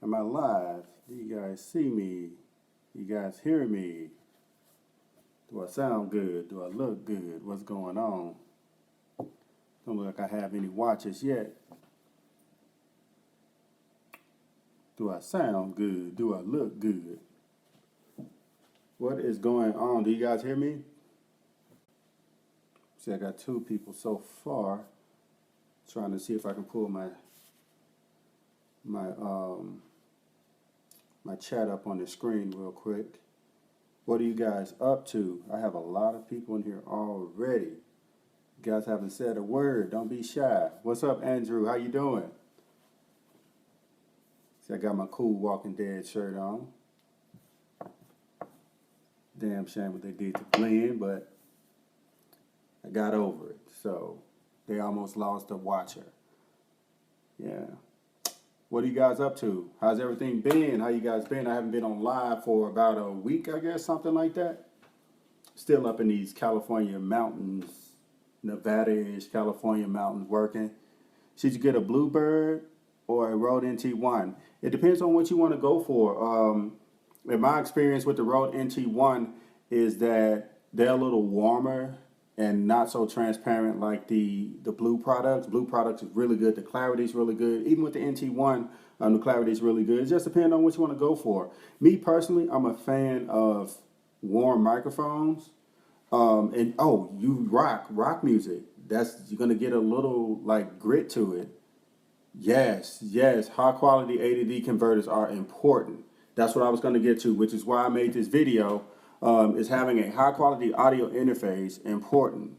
Am I live? Do you guys see me? You guys hear me? Do I sound good? Do I look good? What's going on? Don't look like I have any watches yet. Do I sound good? Do I look good? What is going on? Do you guys hear me? See, I got two people so far. Trying to see if I can pull my chat up on the screen real quick. What are you guys up to? I have a lot of people in here already. You guys haven't said a word. Don't be shy. What's up, Andrew? How you doing? See, I got my cool Walking Dead shirt on. Damn shame what they did to Glenn, but I got over it. So they almost lost a watcher. Yeah. What are you guys up to? How's everything been? How you guys been? I haven't been on live for about a week, I guess, something like that. Still up in these California mountains, Nevada-ish California mountains working. Should you get a Bluebird or a Rode NT1? It depends on what you want to go for. In my experience with the Rode NT1 is that they're a little warmer and not so transparent like the Blue products. Blue products is really good. The clarity is really good. Even with the NT1, the clarity is really good. It just depends on what you want to go for. Me personally, I'm a fan of warm microphones. And oh, you rock music. You're gonna get a little like grit to it. Yes, high quality A to D converters are important. That's what I was gonna get to, which is why I made this video. Is having a high quality audio interface important?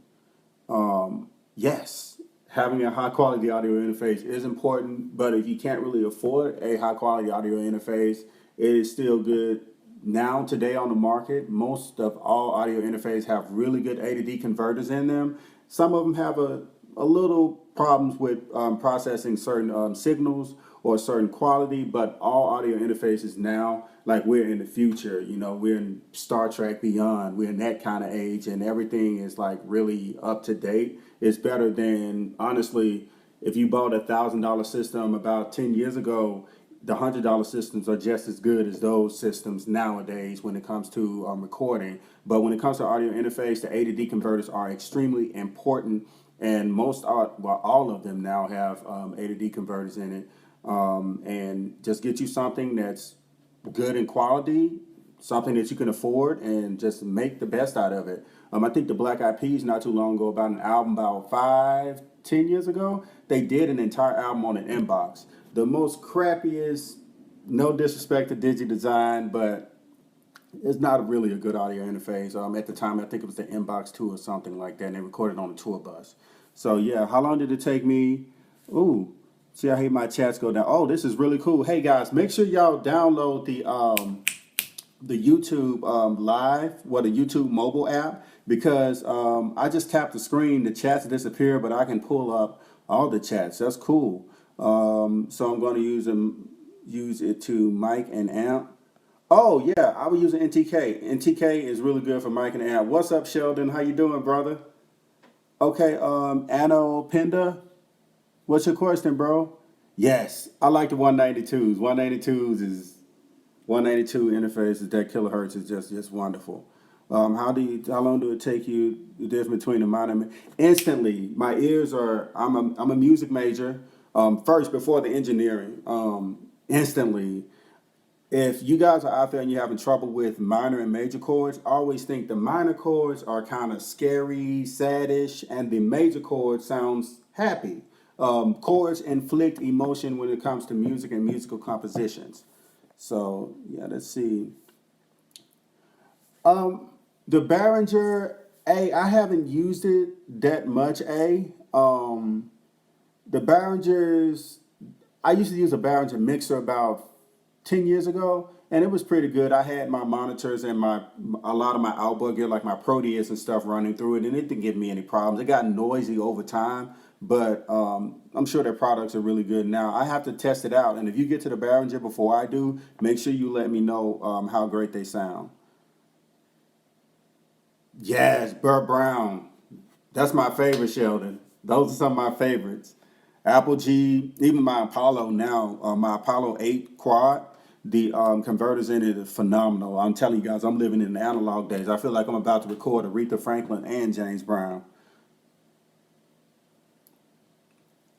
Yes, having a high quality audio interface is important, but if you can't really afford a high quality audio interface, it is still good. Now, today on the market, most of all audio interfaces have really good A to D converters in them. Some of them have a little problems with processing certain signals or certain quality, but all audio interfaces now, like we're in the future, we're in Star Trek Beyond, we're in that kind of age, and everything is like really up to date. It's better than, honestly, if you bought $1,000 system about 10 years ago, the $100 systems are just as good as those systems nowadays when it comes to recording. But when it comes to audio interface, the A to D converters are extremely important, and all of them now have A to D converters in it. And just get you something that's good in quality, something that you can afford, and just make the best out of it. I think the Black Eyed Peas not too long ago, about an album about 5-10 years ago, they did an entire album on an inbox. The most crappiest, no disrespect to DigiDesign, but it's not really a good audio interface. At the time, I think it was the Inbox 2 or something like that, and they recorded on a tour bus. So yeah, how long did it take me? Ooh, see, I hate my chats go down. Oh, this is really cool. Hey guys, make sure y'all download the YouTube Live, the YouTube mobile app, because I just tap the screen, the chats disappear, but I can pull up all the chats. That's cool. So I'm going to use it to mic and amp. Oh yeah, I was using NTK. NTK is really good for mic and amp. What's up, Sheldon? How you doing, brother? Okay, Anno Pinda, what's your question, bro? Yes, I like the 192s. 192 interface is that kilohertz is just wonderful. How long do it take you, the difference between the minor? Instantly. My ears are, I'm a music major. First, before the engineering, instantly. If you guys are out there and you're having trouble with minor and major chords, always think the minor chords are kind of scary, saddish, and the major chord sounds happy. Chords inflict emotion when it comes to music and musical compositions. So yeah, let's see. The Behringer A, I haven't used it that much. The Behringers, I used to use a Behringer mixer about 10 years ago, and it was pretty good. I had my monitors and a lot of my outboard gear, like my Proteus and stuff, running through it, and it didn't give me any problems. It got noisy over time, but I'm sure their products are really good now. I have to test it out, and if you get to the Behringer before I do, make sure you let me know how great they sound. Yes, Burt Brown. That's my favorite, Sheldon. Those are some of my favorites. Apple G, even my Apollo now, my Apollo 8 quad, the converters in it are phenomenal. I'm telling you guys, I'm living in the analog days. I feel like I'm about to record Aretha Franklin and James Brown.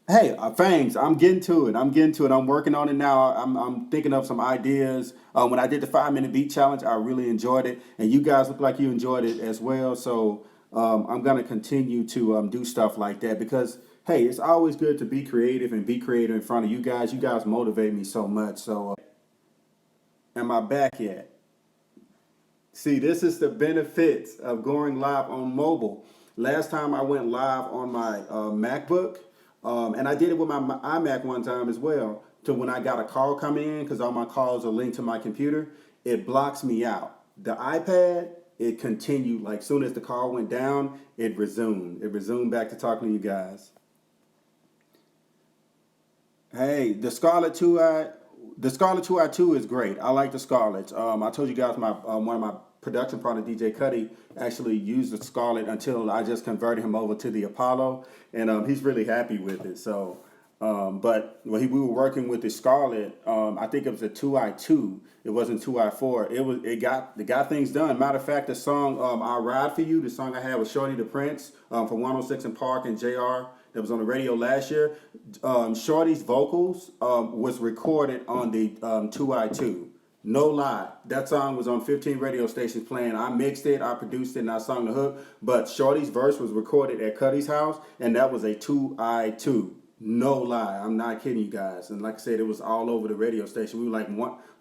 Hey, Fangs, I'm getting to it. I'm getting to it. I'm working on it now. I'm thinking of some ideas. When I did the 5 minute beat challenge, I really enjoyed it, and you guys look like you enjoyed it as well. So I'm gonna continue to do stuff like that because hey, it's always good to be creative and be creative in front of you guys. You guys motivate me so much. So am I back yet? See, this is the benefits of going live on mobile. Last time I went live on my MacBook, and I did it with my iMac one time as well. To when I got a call coming in, because all my calls are linked to my computer, it blocks me out. The iPad, it continued. Like soon as the call went down, it resumed. It resumed back to talking to you guys. Hey, the Scarlet 2i2 is great. I like the Scarlets. I told you guys my one of my production partner, DJ Cuddy, actually used the Scarlet until I just converted him over to the Apollo, and he's really happy with it. So, but when we were working with the Scarlet, I think it was a 2i2. It wasn't 2i4. It got things done. Matter of fact, the song "I'll Ride for You," the song I had with Shorty the Prince from 106 and Park and JR that was on the radio last year. Shorty's vocals was recorded on the 2i2. No lie, that song was on 15 radio stations playing. I mixed it, I produced it, and I sung the hook. But Shorty's verse was recorded at Cuddy's house, and that was a 2i2. No lie, I'm not kidding you guys. And like I said, it was all over the radio station. We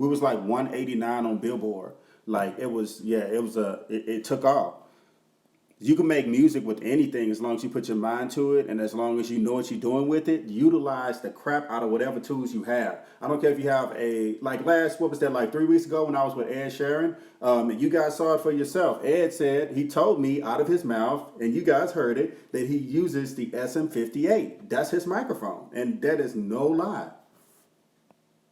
was like 189 on Billboard. Like it was, yeah, it took off. You can make music with anything as long as you put your mind to it and as long as you know what you're doing with it. Utilize the crap out of whatever tools you have. I don't care if you have what was that, like 3 weeks ago when I was with Ed Sheeran? You guys saw it for yourself. Ed said, he told me out of his mouth, and you guys heard it, that he uses the SM58. That's his microphone. And that is no lie.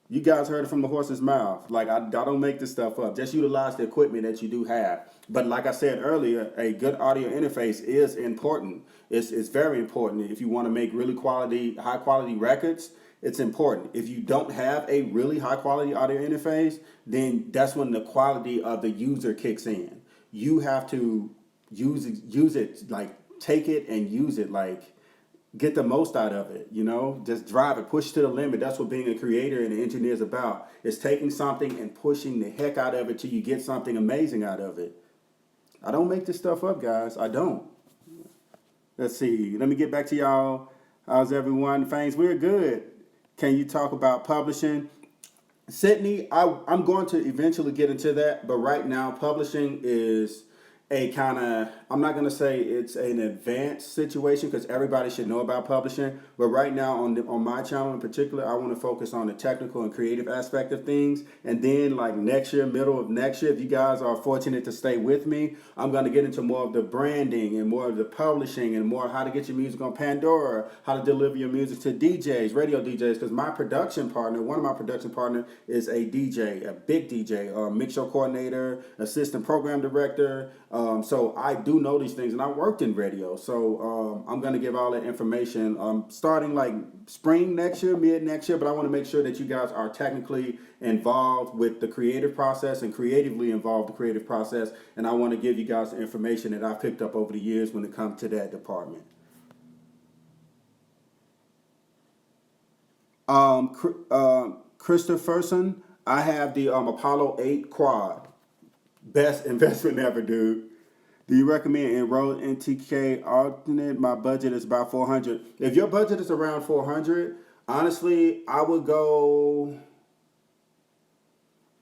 You guys heard it from the horse's mouth. Like, I don't make this stuff up. Just utilize the equipment that you do have. But like I said earlier, a good audio interface is important. It's very important. If you want to make high quality records, it's important. If you don't have a really high quality audio interface, then that's when the quality of the user kicks in. You have to use it, like take it and use it, like get the most out of it, just drive it, push to the limit. That's what being a creator and an engineer is about. It's taking something and pushing the heck out of it till you get something amazing out of it. I don't make this stuff up, guys. I don't. Let's see. Let me get back to y'all. How's everyone? Fangs, we're good. Can you talk about publishing? Sydney, I'm going to eventually get into that, but right now publishing is I'm not going to say it's an advanced situation because everybody should know about publishing. But right now on my channel in particular, I want to focus on the technical and creative aspect of things. And then like next year, middle of next year, if you guys are fortunate to stay with me, I'm going to get into more of the branding and more of the publishing and more how to get your music on Pandora, how to deliver your music to DJs, radio DJs. Because one of my production partners is a DJ, a big DJ, mix show coordinator, assistant program director. So I do know these things, and I worked in radio. So I'm going to give all that information starting like spring next year, mid next year. But I want to make sure that you guys are technically involved with the creative process and creatively involved in the creative process. And I want to give you guys the information that I've picked up over the years when it comes to that department. Christopherson, I have the Apollo 8 quad. Best investment ever, dude. Do you recommend enroll in TK alternate? My budget is about 400. If your budget is around 400, honestly, I would go.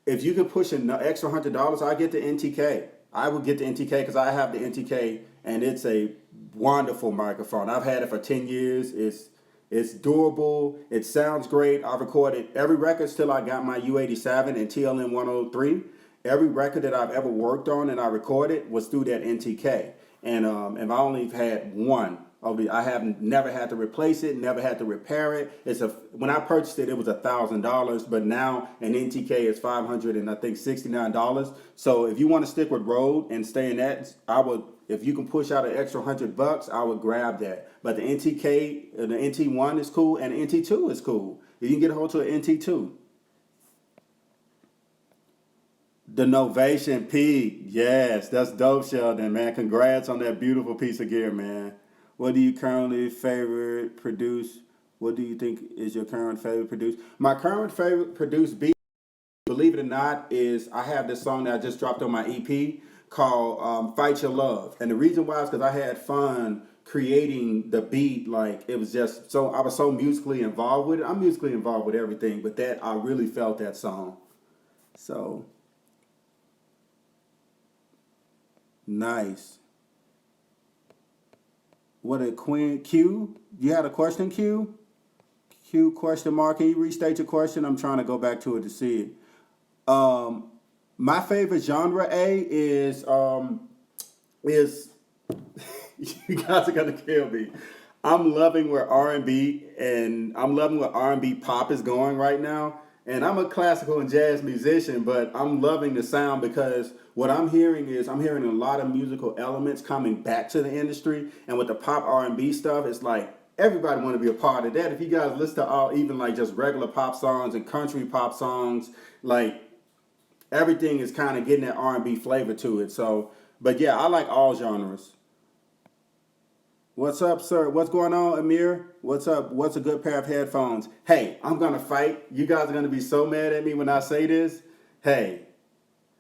If you can push an extra $100, I get the NTK. I would get the NTK because I have the NTK and it's a wonderful microphone. I've had it for 10 years. It's durable. It sounds great. I've recorded every record till I got my U87 and TLM 103. Every record that I've ever worked on and I recorded was through that NTK. And I only had one. I have never had to replace it, never had to repair it. When I purchased it, it was $1,000, but now an NTK is $569. So if you want to stick with Rode and stay in that, If you can push out an extra $100, I would grab that. But the NTK, the NT1 is cool, and NT2 is cool. You can get a hold to an NT2. The Novation Peak, yes, that's dope, Sheldon, man. Congrats on that beautiful piece of gear, man. What do you currently favorite produce? What do you think is your current favorite produce? My current favorite produced beat, believe it or not, is I have this song that I just dropped on my EP called "Fight Your Love," and the reason why is because I had fun creating the beat. Like it was just so I was so musically involved with it. I'm musically involved with everything, but that I really felt that song. So nice. What a queen Q? You had a question, Q? Q question mark. Can you restate your question? I'm trying to go back to it to see it. Um, my favorite genre A is you guys are gonna kill me. I'm loving where R&B and I'm loving where R&B pop is going right now. And I'm a classical and jazz musician, but I'm loving the sound because what I'm hearing is I'm hearing a lot of musical elements coming back to the industry. And with the pop R&B stuff, it's like everybody want to be a part of that. If you guys listen to all even like just regular pop songs and country pop songs, like everything is kind of getting that R&B flavor to it. So, but yeah, I like all genres. What's up, sir? What's going on, Amir? What's up? What's a good pair of headphones? Hey, I'm gonna fight. You guys are gonna be so mad at me when I say this. Hey,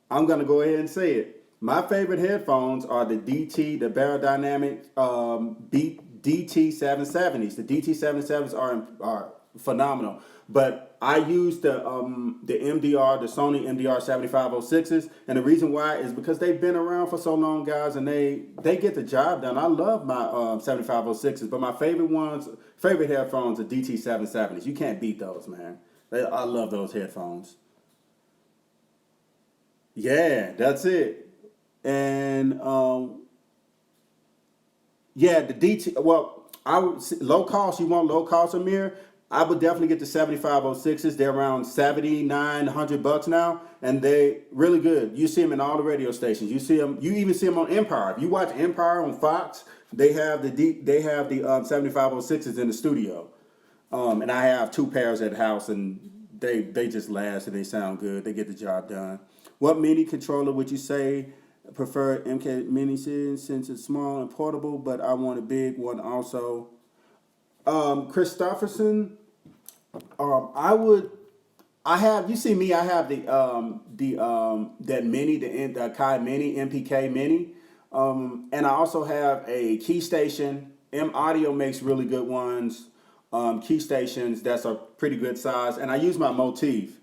I'm gonna go ahead and say it. My favorite headphones are the DT, the Barodynamic DT 770s. The DT 770s are phenomenal. But I use the MDR, the Sony MDR 7506s, and the reason why is because they've been around for so long, guys, and they get the job done. I love my 7506s, but my favorite headphones are DT 770s. You can't beat those, man. I love those headphones. Yeah, that's it. And yeah, the DT. Well, I would low cost. You want low cost, Amir? I would definitely get the 7506s. They're around 79 100 bucks now, and they really good. You see them in all the radio stations. You see them. You even see them on Empire. If you watch Empire on Fox, they have the 7506s in the studio. And I have two pairs at the house, and they just last and they sound good. They get the job done. What MIDI controller would you say prefer MK Mini since it's small and portable, but I want a big one also? Christofferson, I would. I have. You see me. I have the that mini, the Kai Mini MPK Mini, and I also have a key station. M Audio makes really good ones. Key stations that's a pretty good size, and I use my motif.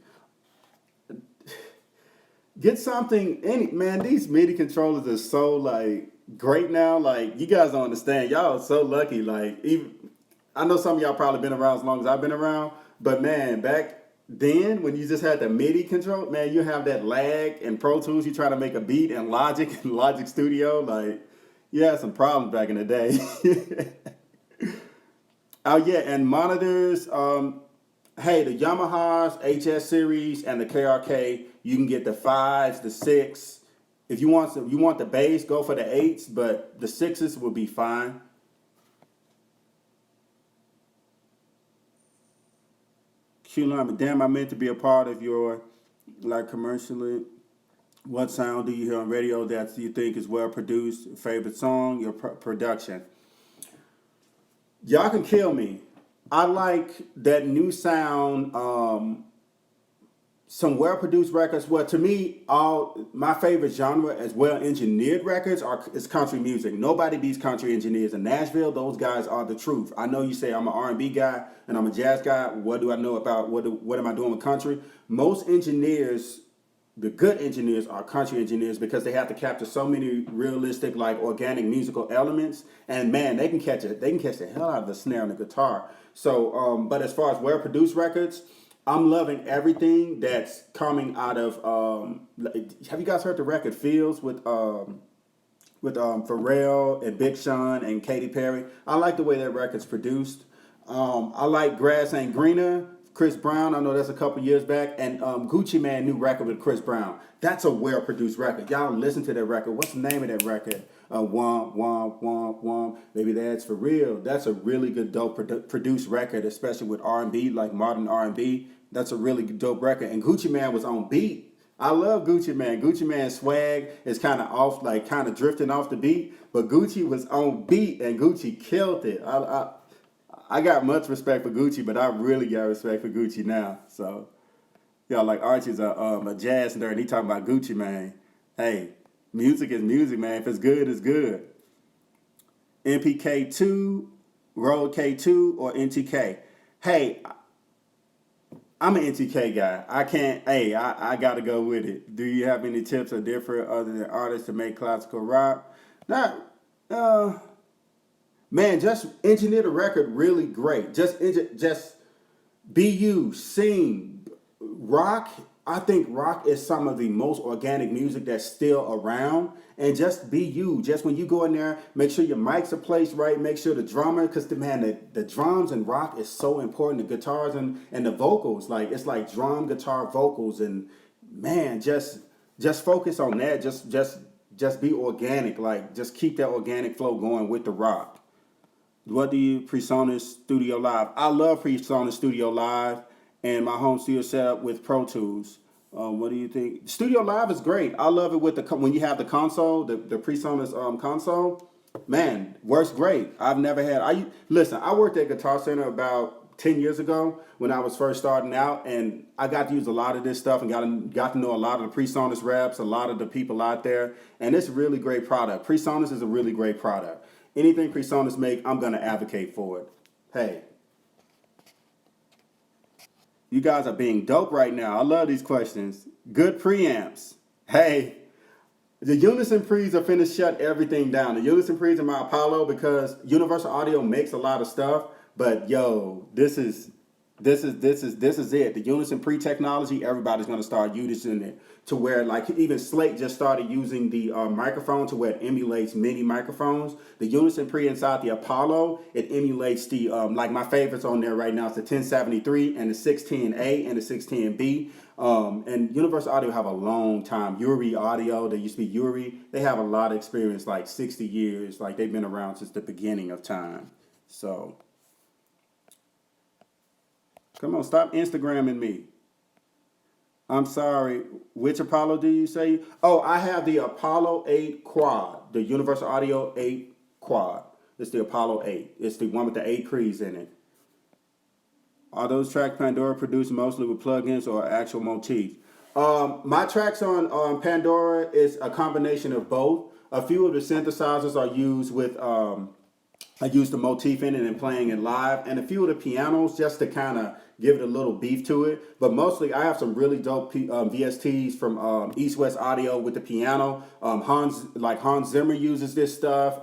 Get something. Any man, these MIDI controllers are so like great now. Like you guys don't understand. Y'all are so lucky. Like even I know some of y'all probably been around as long as I've been around, but man, back then when you just had the MIDI control, man, you have that lag and Pro Tools. You try to make a beat in Logic and Logic Studio, like you had some problems back in the day. Oh yeah, and monitors. Hey, the Yamahas, HS series, and the KRK. You can get the fives, the six. If you want the bass, go for the eights, but the sixes will be fine. Q line, but damn, I meant to be a part of your like commercially. What sound do you hear on radio that you think is well produced? Favorite song, your production. Y'all can kill me. I like that new sound. Some well produced records. Well, to me, all my favorite genre as well engineered records are is country music. Nobody beats country engineers in Nashville. Those guys are the truth. I know you say I'm an R&B guy and I'm a jazz guy. What do I know about what am I doing with country? Most engineers, the good engineers, are country engineers because they have to capture so many realistic, like organic musical elements. And man, they can catch it. They can catch the hell out of the snare and the guitar. So, but as far as well produced records. I'm loving everything that's coming out of. Have you guys heard the record "Fields" with Pharrell and Big Sean and Katy Perry? I like the way that record's produced. I like "Grass Ain't Greener." Chris Brown. I know that's a couple years back. And Gucci Mane new record with Chris Brown. That's a well-produced record. Y'all listen to that record. What's the name of that record? Womp, womp, womp, womp. Maybe that's for real. That's a really good, dope produced record, especially with R&B, like modern R&B. That's a really dope record. And Gucci Mane was on beat. I love Gucci Mane. Gucci Mane's swag is kind of off, like kind of drifting off the beat. But Gucci was on beat, and Gucci killed it. I got much respect for Gucci, but I really got respect for Gucci now. So, yeah, like Archie's a jazz nerd, and he talking about Gucci Mane. Hey, music is music, man. If it's good, it's good. MPK2, Rode K2, or NTK. Hey, I'm an NTK guy. I gotta go with it. Do you have any tips or different other than artists to make classical rock? Not, man, just engineer the record really great. Just be you, sing, rock. I think rock is some of the most organic music that's still around. And just be you. Just when you go in there, make sure your mics are placed right. Make sure the drummer, because the drums and rock is so important. The guitars and the vocals, like it's like drum, guitar, vocals, and man, just focus on that. Just be organic. Like just keep that organic flow going with the rock. What do you PreSonus Studio Live? I love PreSonus Studio Live and my home studio setup with Pro Tools. What do you think? Studio Live is great. I love it with when you have the console, the PreSonus console. Man, works great. I've never had. I worked at Guitar Center about 10 years ago when I was first starting out, and I got to use a lot of this stuff and got to know a lot of the PreSonus reps, a lot of the people out there, and it's a really great product. PreSonus is a really great product. Anything PreSonus make, I'm gonna advocate for it. Hey. You guys are being dope right now. I love these questions. Good preamps. Hey, the Unison pre's are finna shut everything down. The Unison pre's in my Apollo because Universal Audio makes a lot of stuff, but yo, this is it. The Unison pre technology, everybody's gonna start using it to where like even Slate just started using the microphone to where it emulates mini microphones. The Unison pre inside the Apollo, it emulates the like my favorites on there right now is the 1073 and the 610A and the 610B. And Universal Audio have a long time. Uri Audio, they used to be Uri. They have a lot of experience, like 60 years. Like they've been around since the beginning of time. So come on, stop Instagramming me. I'm sorry. Which Apollo do you say? Oh, I have the Apollo 8 Quad, the Universal Audio 8 Quad. It's the Apollo 8. It's the one with the 8 pre's in it. Are those tracks Pandora produced mostly with plugins or actual motifs? My tracks on Pandora is a combination of both. A few of the synthesizers are used with I use the motif in it and playing it live, and a few of the pianos just to kind of give it a little beef to it. But mostly, I have some really dope VSTs from East West Audio with the piano. Hans Zimmer uses this stuff.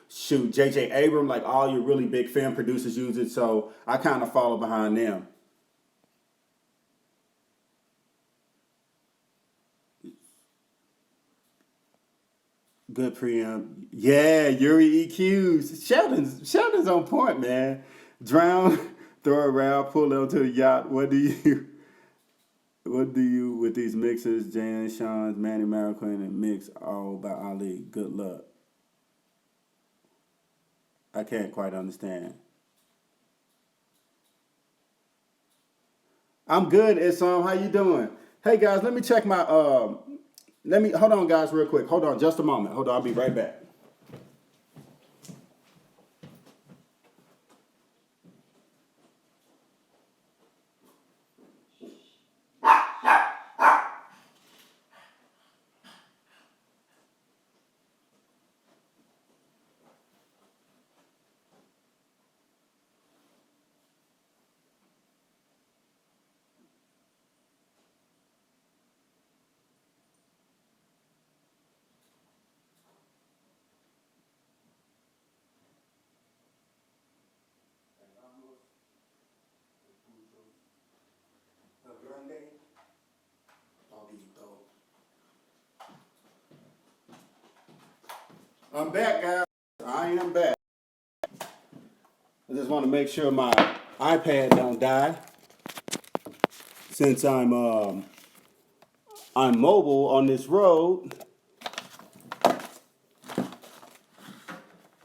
J.J. Abrams, like all your really big film producers use it. So I kind of follow behind them. Good preamp. Yeah, Yuri EQs. Sheldon's on point, man. Drown, throw around, pull onto the yacht. What do you with these mixes? Jan, Sean's, Manny Mariquin, and Mix all by Ali. Good luck. I can't quite understand. I'm good, Isam. How you doing? Hey guys, let me check my hold on guys real quick. Hold on just a moment. Hold on, I'll be right back. I'm back, guys. I am back. I just want to make sure my iPad don't die. since I'm mobile on this road,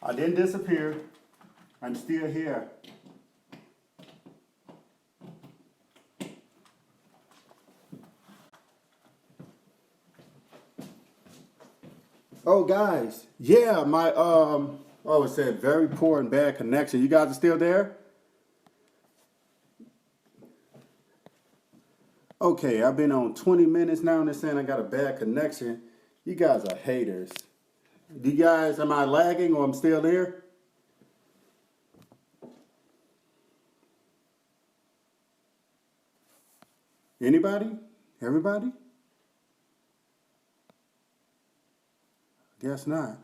I didn't disappear. I'm still here. Oh, guys, yeah, my oh, it said very poor and bad connection. You guys are still there? Okay, I've been on 20 minutes now and they're saying I got a bad connection. You guys are haters. Do you guys, am I lagging or I'm still there? Anybody? Everybody? Guess not.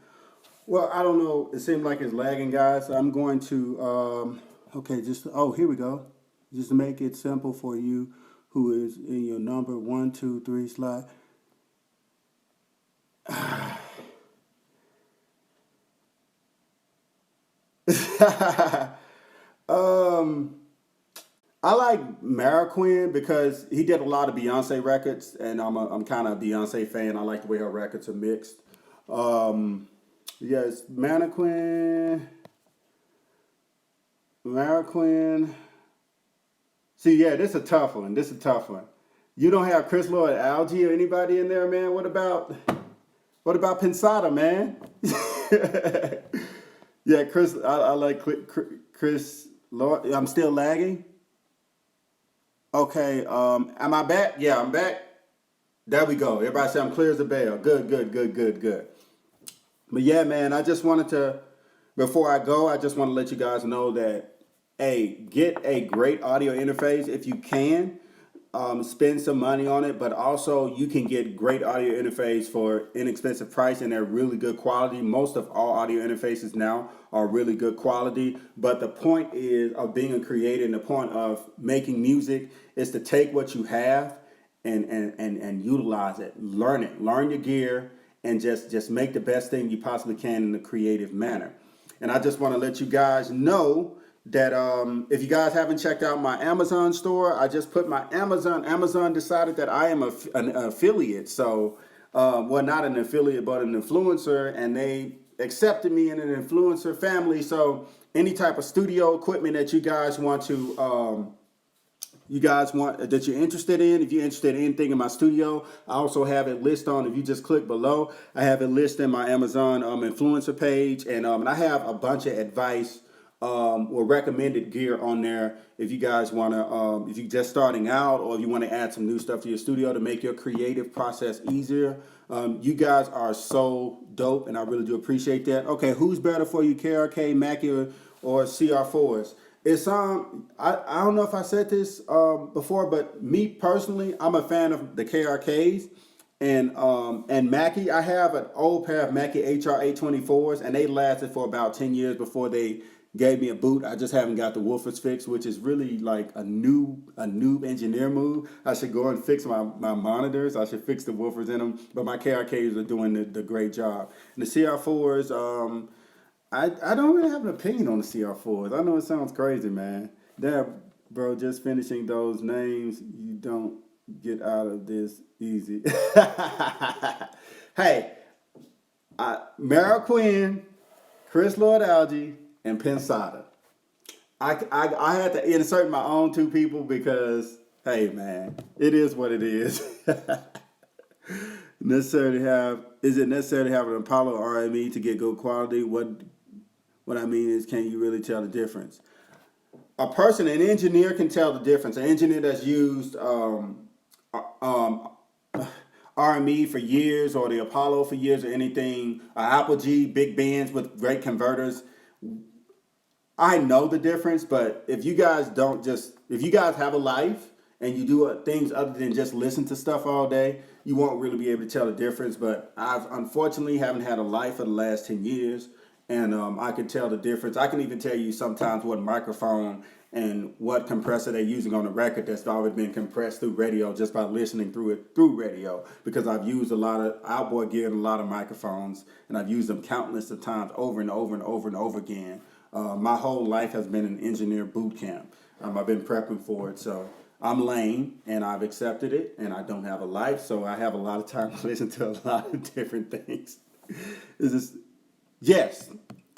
Well, I don't know. It seems like it's lagging, guys. I'm going to, okay, just, oh, here we go. Just to make it simple for you who is in your number 1, 2, 3 slot. um, I like Mariquin because he did a lot of Beyonce records, and I'm kind of a Beyonce fan. I like the way her records are mixed. Um, yes, Mariquin. See, yeah, this is a tough one. This is a tough one. You don't have Chris Lloyd, Algie, or anybody in there, man. What about Pensada, man? Yeah, Chris. I like Chris Lloyd. I'm still lagging. Okay. Am I back? Yeah, I'm back. There we go. Everybody say I'm clear as a bell. Good, good, good, good, good. But yeah, man, I just wanted to, before I go, I just want to let you guys know that, hey, get a great audio interface if you can. Spend some money on it, but also you can get great audio interface for inexpensive price and they're really good quality. Most of all audio interfaces now are really good quality, but the point is of being a creator and the point of making music is to take what you have and utilize it. Learn your gear and just make the best thing you possibly can in a creative manner. And I just want to let you guys know that if you guys haven't checked out my Amazon store, I just put my Amazon decided that I am an affiliate. So, well, not an affiliate, but an influencer, and they accepted me in an influencer family. So, any type of studio equipment that you guys want that you're interested in, if you're interested in anything in my studio, I also have it listed on, if you just click below, I have it listed in my Amazon influencer page, and I have a bunch of advice or recommended gear on there if you guys want to, if you're just starting out or if you want to add some new stuff to your studio to make your creative process easier. You guys are so dope, and I really do appreciate that. Okay, who's better for you, KRK, Mackie, or CR4s? It's I don't know if I said this before, but me personally, I'm a fan of the KRKs and Mackie. I have an old pair of Mackie HR824s, and they lasted for about 10 years before they gave me a boot. I just haven't got the woofers fixed, which is really like a noob engineer move. I should go and fix my monitors. I should fix the woofers in them, but my KRKs are doing the great job. And the CR4s, I don't really have an opinion on the CR4s. I know it sounds crazy, man. Damn, bro, just finishing those names, you don't get out of this easy. Hey, Mariquin, Chris Lloyd Algie, and Pensada. I had to insert my own two people because, hey, man, it is what it is. Is it necessary to have an Apollo RME to get good quality? What I mean is, can you really tell the difference? An engineer can tell the difference. An engineer that's used RME for years or the Apollo for years or anything, Apple G, big bands with great converters. I know the difference, but if you guys have a life and you do things other than just listen to stuff all day, you won't really be able to tell the difference. But I've unfortunately haven't had a life for the last 10 years. And I can tell the difference. I can even tell you sometimes what microphone and what compressor they're using on the record that's already been compressed through radio just by listening through it through radio. Because I've used a lot of outboard gear and a lot of microphones, and I've used them countless of times over and over and over and over again. My whole life has been an engineer boot camp. I've been prepping for it, so I'm lame and I've accepted it, and I don't have a life, so I have a lot of time to listen to a lot of different things. Is this? Yes,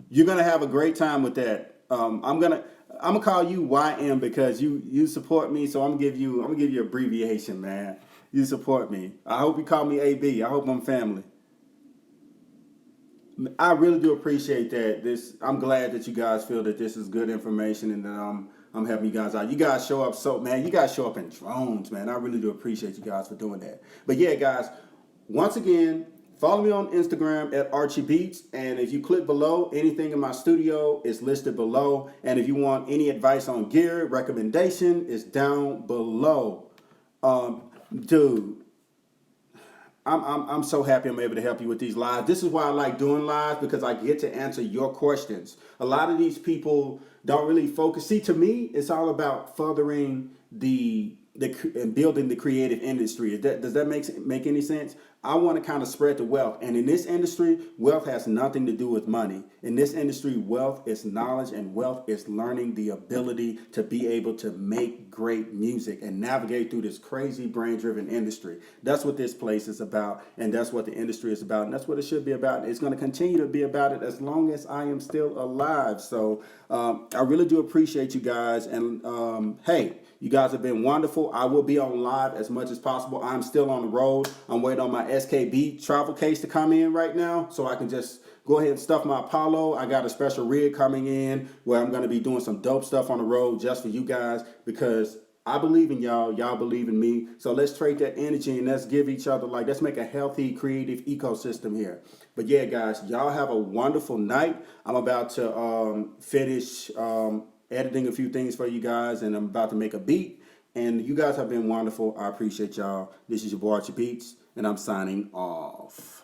you're gonna have a great time with that. I'm gonna call you YM because you support me, so I'm gonna give you abbreviation, man. You support me. I hope you call me AB. I hope I'm family. I really do appreciate that. I'm glad that you guys feel that this is good information and that I'm helping you guys out. You guys show up man, you guys show up in drones, man. I really do appreciate you guys for doing that. But yeah, guys, once again, follow me on Instagram at Archie Beatz, and if you click below, anything in my studio is listed below. And if you want any advice on gear, recommendation is down below. Um, Dude, I'm so happy I'm able to help you with these lives. This is why I like doing lives, because I get to answer your questions. A lot of these people don't really focus. See, to me, it's all about furthering the and building the creative industry. Does that make any sense? I want to kind of spread the wealth. And in this industry, wealth has nothing to do with money. In this industry, wealth is knowledge, and wealth is learning the ability to be able to make great music and navigate through this crazy brain-driven industry. That's what this place is about, and that's what the industry is about, and that's what it should be about. It's going to continue to be about it as long as I am still alive. So I really do appreciate you guys. And hey, you guys have been wonderful. I will be on live as much as possible. I'm still on the road. I'm waiting on my SKB travel case to come in right now, so I can just go ahead and stuff my Apollo. I got a special rig coming in where I'm going to be doing some dope stuff on the road just for you guys, because I believe in y'all. Y'all believe in me. So let's trade that energy and let's give each other, let's make a healthy, creative ecosystem here. But yeah, guys, y'all have a wonderful night. I'm about to finish editing a few things for you guys, and I'm about to make a beat. And you guys have been wonderful. I appreciate y'all. This is your boy Archie Beatz, and I'm signing off.